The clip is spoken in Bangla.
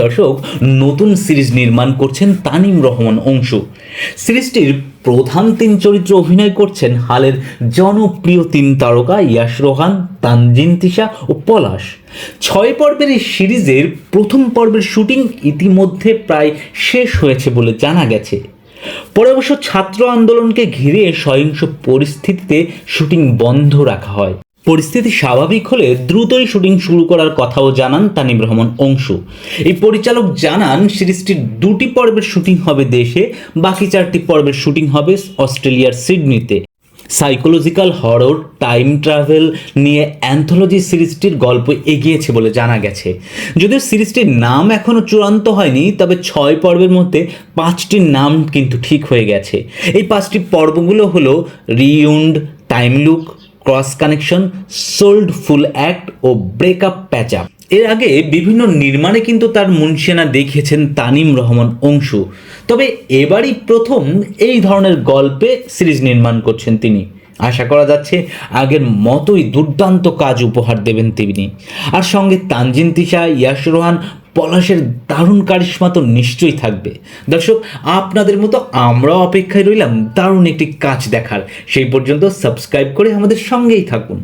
দর্শক, নতুন সিরিজ নির্মাণ করছেন তানিম রহমান অংশু। সিরিজটির প্রধান তিন চরিত্রে অভিনয় করছেন হালের জনপ্রিয় তিন তারকা ইয়াশ রোহান, তানজিন তিশা ও পলাশ। 6 পর্বের এই সিরিজের প্রথম পর্বের শুটিং ইতিমধ্যে প্রায় শেষ হয়েছে বলে জানা গেছে। পরে অবশ্য ছাত্র আন্দোলনকে ঘিরে সহিংস পরিস্থিতিতে শুটিং বন্ধ রাখা হয়। পরিস্থিতি স্বাভাবিক হলে দ্রুতই শুটিং শুরু করার কথাও জানান তানিম রহমান অংশু। এই পরিচালক জানান, সিরিজটির 2টি পর্বের শুটিং হবে দেশে, বাকি 4টি পর্বের শুটিং হবে অস্ট্রেলিয়ার সিডনিতে। সাইকোলজিক্যাল হরর টাইম ট্রাভেল নিয়ে অ্যান্থোলজি সিরিজটির গল্প এগিয়েছে বলে জানা গেছে। যদিও সিরিজটির নাম এখনও চূড়ান্ত হয়নি, তবে 6 পর্বের মধ্যে 5টির নাম কিন্তু ঠিক হয়ে গেছে। এই 5টি পর্বগুলো হলো rewind, time look, cross connection, sold full act ও ব্রেকআপ প্যাচ আপ। এর আগে বিভিন্ন নির্মাণে কিন্তু তার মুনশিয়ানা দেখিয়েছেন তানিম রহমান অংশু, তবে এবারই প্রথম এই ধরনের গল্পে সিরিজ নির্মাণ করছেন তিনি। আশা করা যাচ্ছে আগের মতোই দুর্দান্ত কাজ উপহার দেবেন তিনি। আর সঙ্গে তানজিন তিশা, ইয়াশ রোহান, পলাশের দারুণ কারিশমা তো নিশ্চয়ই থাকবে। দর্শক, আপনাদের মতো আমরাও অপেক্ষায় রইলাম দারুণ একটি কাজ দেখার। সেই পর্যন্ত সাবস্ক্রাইব করে আমাদের সঙ্গেই থাকুন।